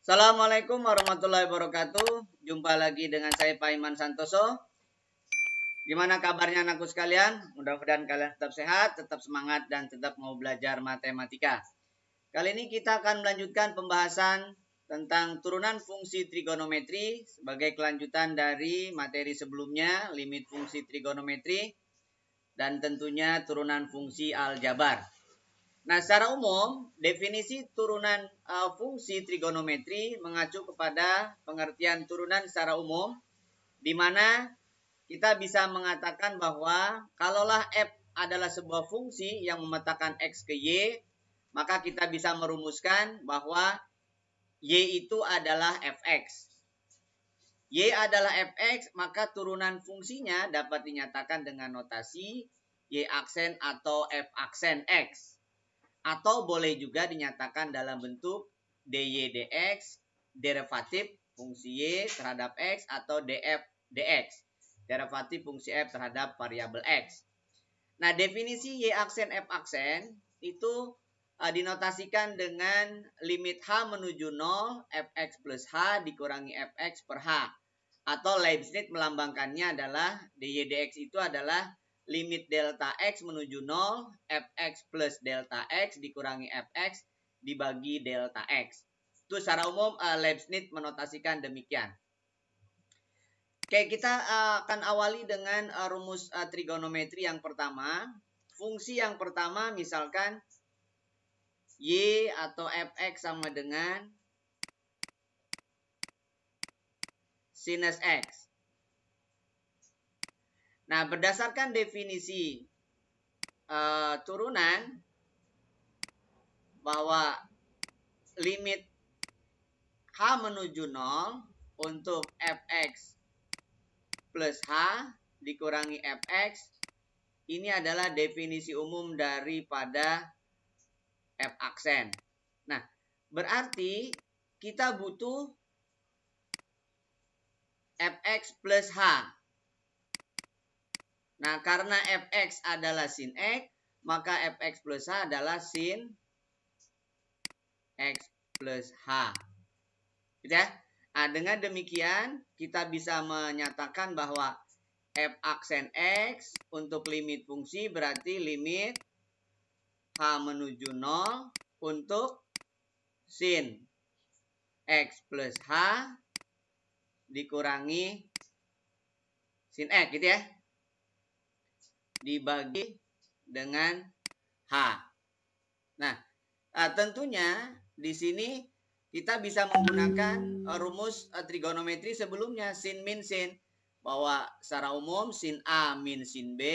Assalamualaikum warahmatullahi wabarakatuh. Jumpa lagi dengan saya Pak Iman Santoso. Gimana kabarnya anakku sekalian? Mudah-mudahan kalian tetap sehat, tetap semangat, dan tetap mau belajar matematika. Kali ini kita akan melanjutkan pembahasan tentang turunan fungsi trigonometri sebagai kelanjutan dari materi sebelumnya, limit fungsi trigonometri, dan tentunya turunan fungsi aljabar. Nah, secara umum, definisi turunan fungsi trigonometri mengacu kepada pengertian turunan secara umum, di mana kita bisa mengatakan bahwa kalaulah f adalah sebuah fungsi yang memetakan x ke y, maka kita bisa merumuskan bahwa y itu adalah fx. Y adalah fx, maka turunan fungsinya dapat dinyatakan dengan notasi y aksen atau f aksen x. Atau boleh juga dinyatakan dalam bentuk dy dx, derivatif fungsi y terhadap x, atau df dx, derivatif fungsi f terhadap variabel x. Nah, definisi y aksen f aksen itu dinotasikan dengan limit h menuju 0, fx plus h dikurangi fx per h. Atau Leibniz melambangkannya adalah dy dx itu adalah limit delta x menuju 0, fx plus delta x dikurangi fx dibagi delta x. Itu secara umum Leibniz menotasikan demikian. Oke, kita akan awali dengan rumus trigonometri yang pertama. Fungsi yang pertama misalkan y atau fx sama dengan sinus x. Nah, berdasarkan definisi turunan bahwa limit h menuju 0 untuk fx plus h dikurangi fx, ini adalah definisi umum daripada f aksen. Nah, berarti kita butuh fx plus h. Nah, karena fx adalah sin x, maka fx plus h adalah sin x plus h. Gitu ya? Nah, dengan demikian kita bisa menyatakan bahwa f aksen x untuk limit fungsi berarti limit h menuju 0 untuk sin x plus h dikurangi sin x, gitu ya, dibagi dengan h. Nah, tentunya di sini kita bisa menggunakan rumus trigonometri sebelumnya, sin min sin, bahwa secara umum sin A min sin B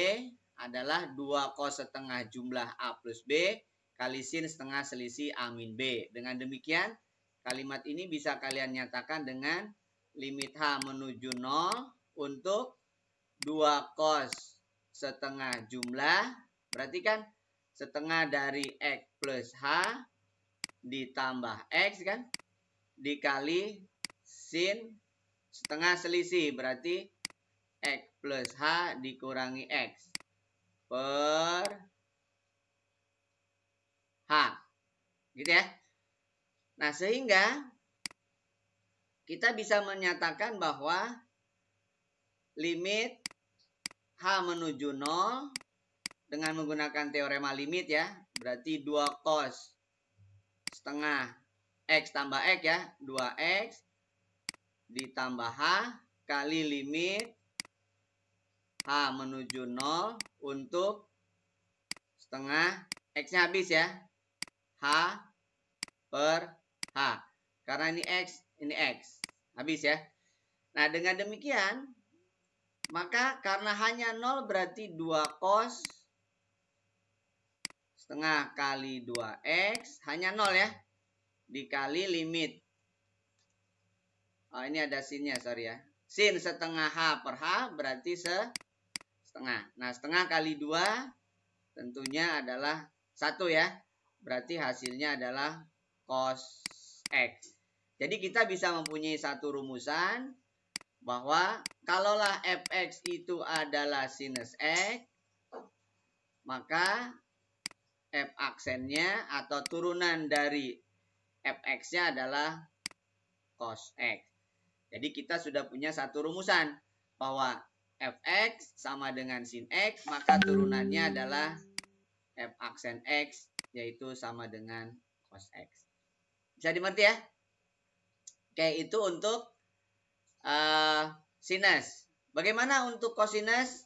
adalah 2 cos setengah jumlah A plus B kali sin setengah selisih A min B. Dengan demikian, kalimat ini bisa kalian nyatakan dengan limit H menuju 0 untuk 2 cos setengah jumlah, berarti kan setengah dari X plus H ditambah X kan, dikali sin setengah selisih, berarti X plus H dikurangi X per H, gitu ya. Nah, sehingga kita bisa menyatakan bahwa limit H menuju 0 dengan menggunakan teorema limit ya, berarti 2 cos setengah X tambah X ya, 2X ditambah H kali limit H menuju 0 untuk setengah X-nya habis ya, H per H. Karena ini X, habis ya. Nah, dengan demikian, maka karena hanya 0 berarti 2 cos setengah kali 2X, hanya 0 ya, dikali limit. Oh, ini ada sinnya, sorry ya. Sin setengah H per H berarti setengah. Nah, setengah kali 2 tentunya adalah 1 ya. Berarti hasilnya adalah cos X. Jadi kita bisa mempunyai satu rumusan bahwa kalaulah fx itu adalah sinus x, maka f aksennya atau turunan dari fx-nya adalah cos X. Jadi kita sudah punya satu rumusan bahwa fx sama dengan sin X, maka turunannya adalah f aksen X, yaitu sama dengan cos X. Bisa dimengerti ya? Oke, itu untuk sinus. Bagaimana untuk kosinus?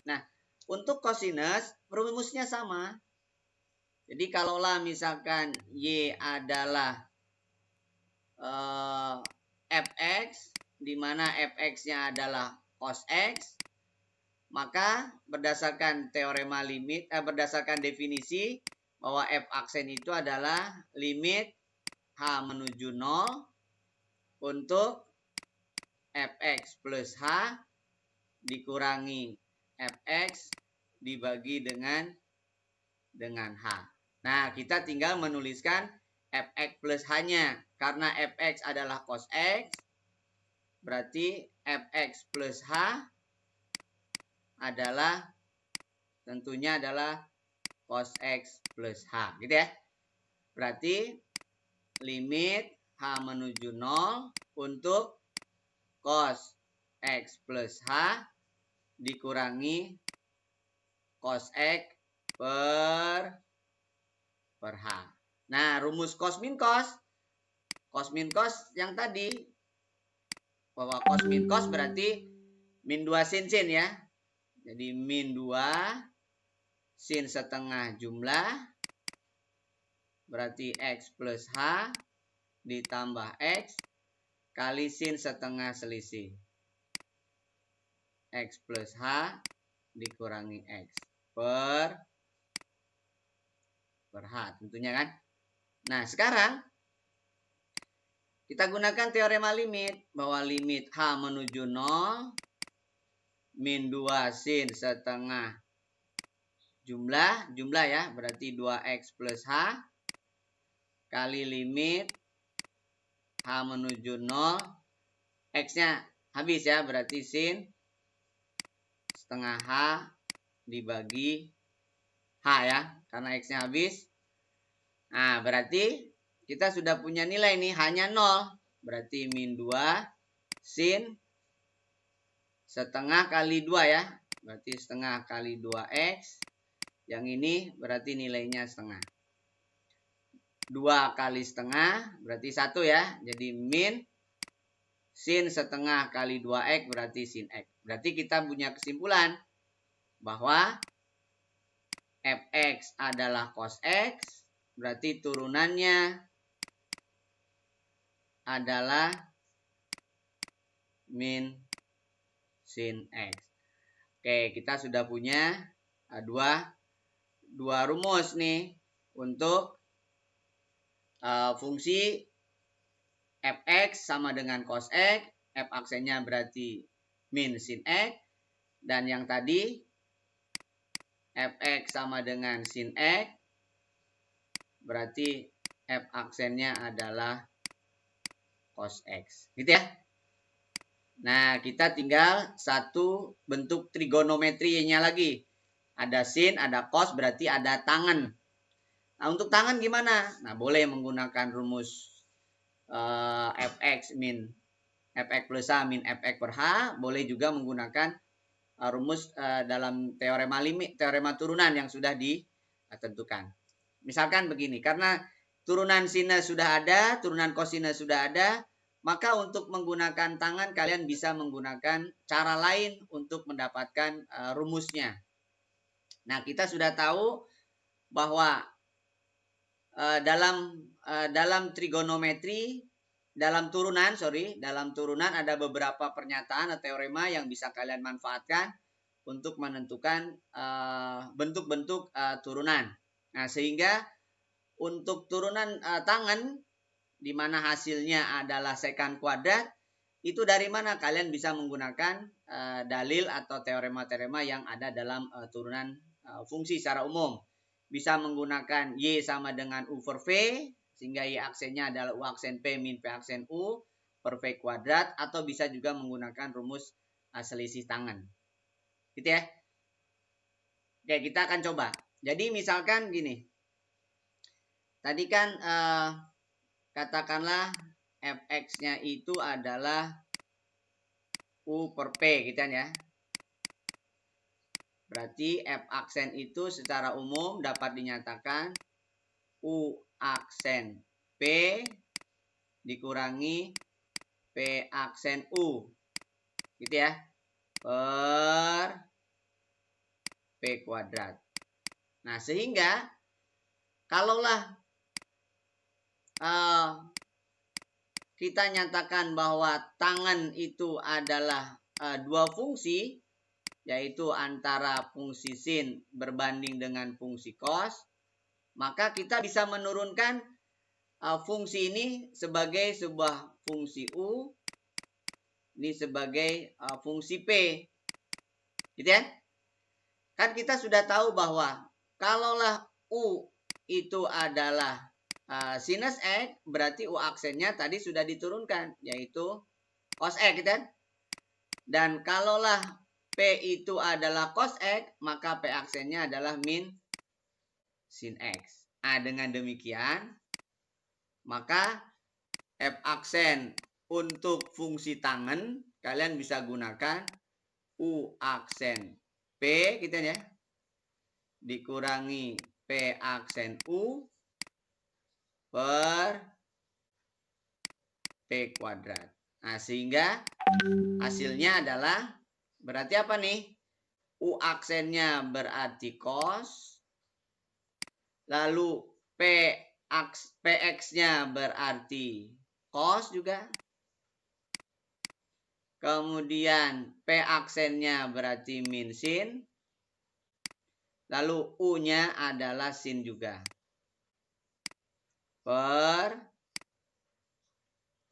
Nah, untuk kosinus rumusnya sama. Jadi kalaulah misalkan Y adalah fx, di mana fx-nya adalah cos X, maka berdasarkan teorema limit, berdasarkan definisi bahwa f aksen itu adalah limit H menuju 0 untuk fx plus H dikurangi fx dibagi dengan H. Nah, kita tinggal menuliskan fx plus H-nya. Karena fx adalah cos X, berarti fx plus H adalah tentunya adalah cos X plus H. Gitu ya. Berarti limit H menuju 0 untuk cos X plus H dikurangi cos X per H. Nah, rumus cos min cos yang tadi, bahwa cos min cos berarti min 2 sin ya. Jadi min 2 sin setengah jumlah berarti X plus H ditambah X kali sin setengah selisih. X plus H dikurangi X per H tentunya kan. Nah, sekarang kita gunakan teorema limit, bahwa limit H menuju 0 min 2 sin setengah jumlah ya, berarti 2x plus H kali limit H menuju 0, X-nya habis ya, berarti sin setengah H dibagi H ya, karena X-nya habis. Nah, berarti kita sudah punya nilai nih, hanya 0. Berarti min 2 sin setengah kali 2 ya. Berarti setengah kali 2x. Yang ini berarti nilainya setengah. 2 kali setengah berarti 1 ya. Jadi min sin setengah kali 2x berarti sin X. Berarti kita punya kesimpulan bahwa fx adalah cos X. Berarti turunannya adalah min sin X. Oke, kita sudah punya dua rumus nih untuk fungsi fx sama dengan cos X. F aksennya berarti min sin X. Dan yang tadi fx sama dengan sin X. Berarti f aksennya adalah cos X. Gitu ya. Nah, kita tinggal satu bentuk trigonometrinya lagi. Ada sin, ada cos, berarti ada tangen. Nah, untuk tangen gimana? Nah, boleh menggunakan rumus fx min fx plus h min fx per h. Boleh juga menggunakan rumus dalam teorema limit, teorema turunan yang sudah ditentukan. Misalkan begini, karena turunan sinus sudah ada, turunan kosinus sudah ada, maka untuk menggunakan tangan kalian bisa menggunakan cara lain untuk mendapatkan rumusnya. Nah, kita sudah tahu bahwa dalam trigonometri, dalam turunan ada beberapa pernyataan atau teorema yang bisa kalian manfaatkan untuk menentukan bentuk-bentuk turunan. Nah, sehingga untuk turunan tangen di mana hasilnya adalah sekant kuadrat, itu dari mana kalian bisa menggunakan dalil atau teorema-teorema yang ada dalam turunan fungsi secara umum. Bisa menggunakan Y sama dengan U per V, sehingga Y aksennya adalah U aksen P min P aksen U per V kuadrat, atau bisa juga menggunakan rumus selisih tangen. Gitu ya. Oke, kita akan coba. Jadi misalkan gini. Tadi kan katakanlah fx-nya itu adalah U per P gitu kan ya. Berarti F aksen itu secara umum dapat dinyatakan U aksen P dikurangi P aksen U. Gitu ya. Per P kuadrat. Nah, sehingga kalaulah kita nyatakan bahwa tangen itu adalah dua fungsi, yaitu antara fungsi sin berbanding dengan fungsi cos, maka kita bisa menurunkan fungsi ini sebagai sebuah fungsi U, ini sebagai fungsi P. Gitu ya? Kan kita sudah tahu bahwa kalaulah U itu adalah sinus X, berarti U aksennya tadi sudah diturunkan, yaitu cos X, gitu kan? Dan kalaulah P itu adalah cos X, maka P aksennya adalah min sin X. Nah, dengan demikian, maka F aksen untuk fungsi tangen, kalian bisa gunakan U aksen P, gitu ya, dikurangi P aksen U per P kuadrat. Nah, sehingga hasilnya adalah, berarti apa nih? U aksennya berarti cos, lalu PX-nya berarti cos juga, kemudian P aksennya berarti min sin, lalu U-nya adalah sin juga, per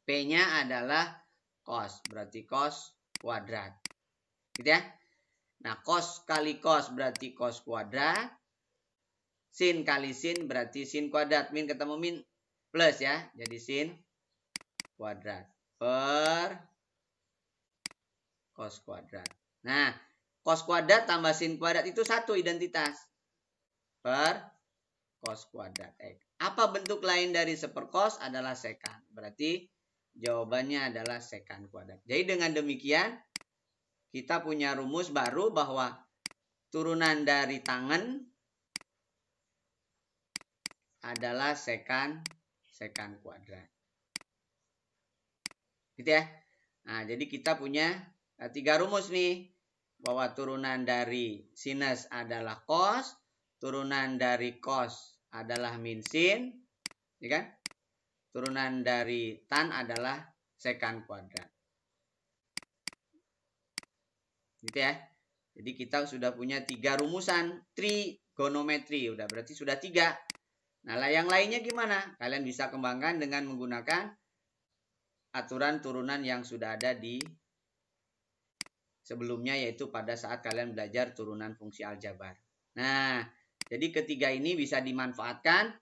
P-nya adalah cos, berarti cos kuadrat. Gitu ya. Nah, cos kali cos berarti cos kuadrat. Sin kali sin berarti sin kuadrat. Min ketemu min plus ya. Jadi sin kuadrat per cos kuadrat. Nah, cos kuadrat tambah sin kuadrat itu satu identitas. Per cos kuadrat X. Apa bentuk lain dari sepercos? Adalah sekan. Berarti jawabannya adalah sekan kuadrat. Jadi dengan demikian, kita punya rumus baru bahwa turunan dari tangen adalah sekan kuadrat. Gitu ya. Nah, jadi kita punya 3 rumus nih. Bahwa turunan dari sinus adalah cos, turunan dari cos adalah min sin, ya kan? Turunan dari tan adalah sekan kuadrat. Gitu ya. Jadi kita sudah punya 3 rumusan trigonometri. Udah berarti sudah 3. Nah, yang lainnya gimana? Kalian bisa kembangkan dengan menggunakan aturan turunan yang sudah ada di sebelumnya, yaitu pada saat kalian belajar turunan fungsi aljabar. Nah, jadi ketiga ini bisa dimanfaatkan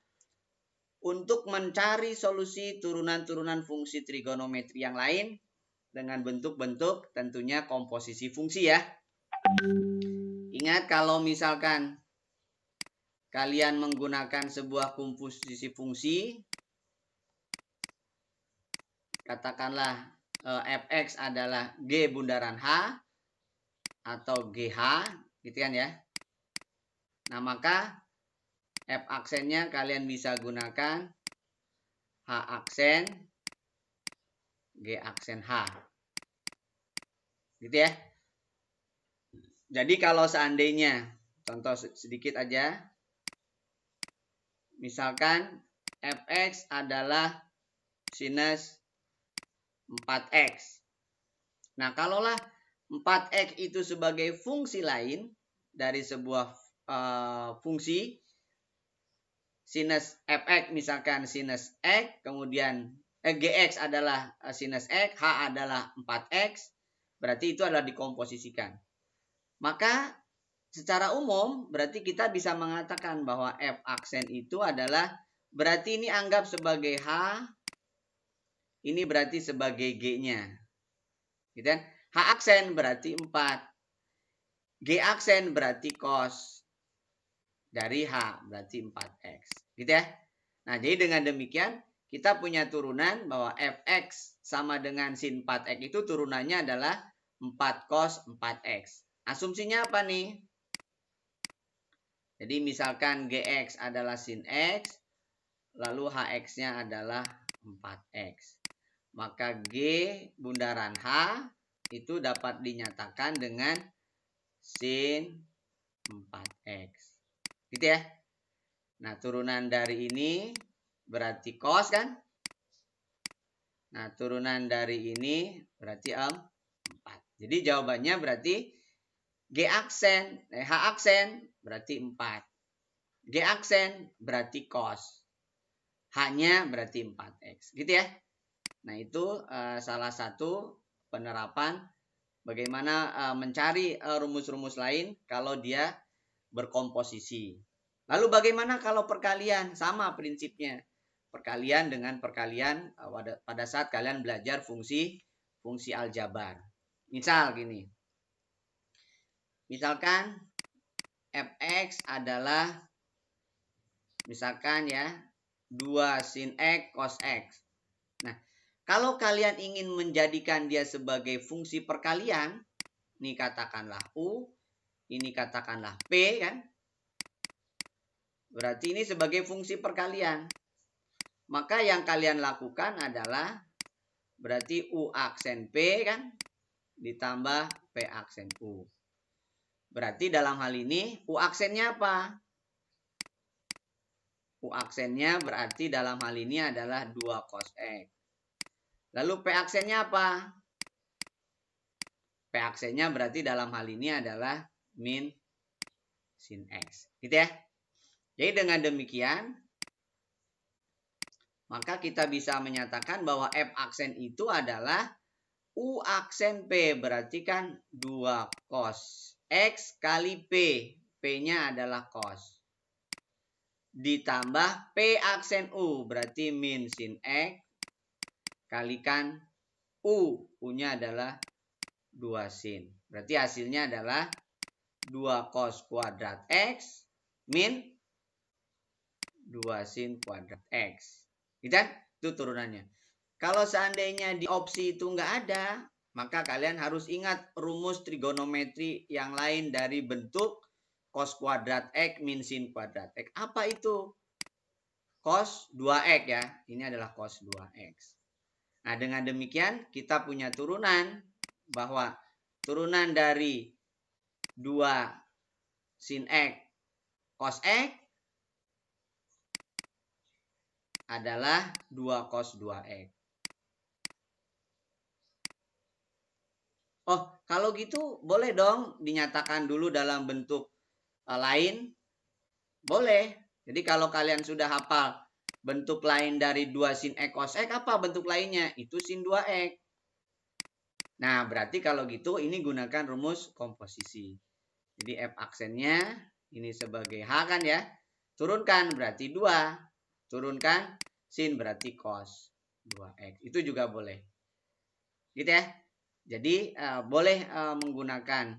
untuk mencari solusi turunan-turunan fungsi trigonometri yang lain dengan bentuk-bentuk tentunya komposisi fungsi ya. Ingat, kalau misalkan kalian menggunakan sebuah komposisi fungsi, katakanlah fx adalah G bundaran H atau GH, gitu kan ya. Nah, maka F aksennya kalian bisa gunakan H aksen, G aksen H. Gitu ya. Jadi kalau seandainya, contoh sedikit aja, misalkan fx adalah sinus 4x. Nah, kalaulah 4x itu sebagai fungsi lain dari sebuah fungsi, sinus fx misalkan sinus x, kemudian gx adalah sinus x, h adalah 4x, berarti itu adalah dikomposisikan. Maka secara umum berarti kita bisa mengatakan bahwa f aksen itu adalah, berarti ini anggap sebagai h, ini berarti sebagai g-nya. Gitu kan? H aksen berarti 4. G aksen berarti cos dari H berarti 4x. Gitu ya. Nah, jadi dengan demikian kita punya turunan bahwa fx sama dengan sin 4x itu turunannya adalah 4 cos 4x. Asumsinya apa nih? Jadi misalkan gx adalah sin x, lalu hx-nya adalah 4x. Maka g bundaran h itu dapat dinyatakan dengan sin 4x. Gitu ya. Nah, turunan dari ini berarti cos kan? Nah, turunan dari ini berarti 4. Jadi jawabannya berarti G aksen, H aksen berarti 4. G aksen berarti cos. H-nya berarti 4x. Gitu ya. Nah, itu salah satu penerapan bagaimana mencari rumus-rumus lain kalau dia berkomposisi. Lalu bagaimana kalau perkalian? Sama prinsipnya. Perkalian dengan perkalian pada saat kalian belajar fungsi aljabar. Misal gini. Misalkan fx adalah misalkan ya 2 sin x cos x. Nah, kalau kalian ingin menjadikan dia sebagai fungsi perkalian, ini katakanlah U, ini katakanlah P kan. Berarti ini sebagai fungsi perkalian. Maka yang kalian lakukan adalah berarti U aksen P kan ditambah P aksen U. Berarti dalam hal ini U aksennya apa? U aksennya berarti dalam hal ini adalah 2 cos X. Lalu P aksennya apa? P aksennya berarti dalam hal ini adalah min sin X. Gitu ya. Jadi dengan demikian, maka kita bisa menyatakan bahwa F aksen itu adalah U aksen P. Berarti kan 2 cos X kali P. P-nya adalah cos. Ditambah P aksen U. Berarti min sin X kalikan U. U-nya adalah 2 sin. Berarti hasilnya adalah 2 cos kuadrat X min 2 sin kuadrat X. Gitu kan? Itu turunannya. Kalau seandainya di opsi itu nggak ada, maka kalian harus ingat rumus trigonometri yang lain dari bentuk cos kuadrat X min sin kuadrat X. Apa itu? Cos 2X ya. Ini adalah cos 2X. Nah, dengan demikian kita punya turunan bahwa turunan dari 2 sin X cos X adalah 2 cos 2X. Oh, kalau gitu boleh dong dinyatakan dulu dalam bentuk lain. Boleh. Jadi kalau kalian sudah hafal bentuk lain dari 2 sin X cos X, apa bentuk lainnya? Itu sin 2X. Nah, berarti kalau gitu ini gunakan rumus komposisi. Jadi F aksennya ini sebagai H kan ya. Turunkan berarti 2. Turunkan sin berarti cos 2X. Itu juga boleh. Gitu ya. Jadi boleh menggunakan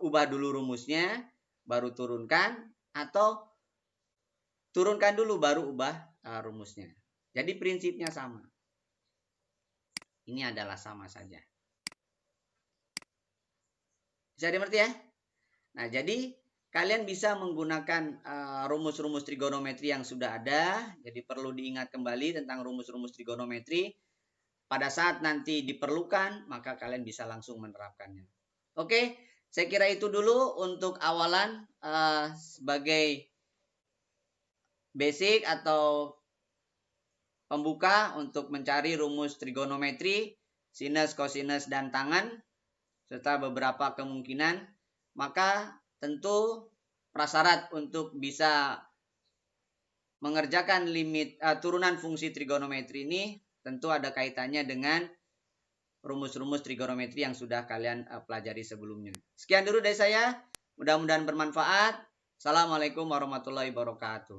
ubah dulu rumusnya, baru turunkan, atau turunkan dulu baru ubah rumusnya. Jadi prinsipnya sama. Ini adalah sama saja. Bisa dimengerti ya? Nah, jadi kalian bisa menggunakan rumus-rumus trigonometri yang sudah ada. Jadi perlu diingat kembali tentang rumus-rumus trigonometri. Pada saat nanti diperlukan, maka kalian bisa langsung menerapkannya. Oke, saya kira itu dulu untuk awalan sebagai basic atau pembuka untuk mencari rumus trigonometri, sinus, kosinus, dan tangan, serta beberapa kemungkinan. Maka tentu prasyarat untuk bisa mengerjakan limit turunan fungsi trigonometri ini tentu ada kaitannya dengan rumus-rumus trigonometri yang sudah kalian pelajari sebelumnya. Sekian dulu dari saya. Mudah-mudahan bermanfaat. Assalamualaikum warahmatullahi wabarakatuh.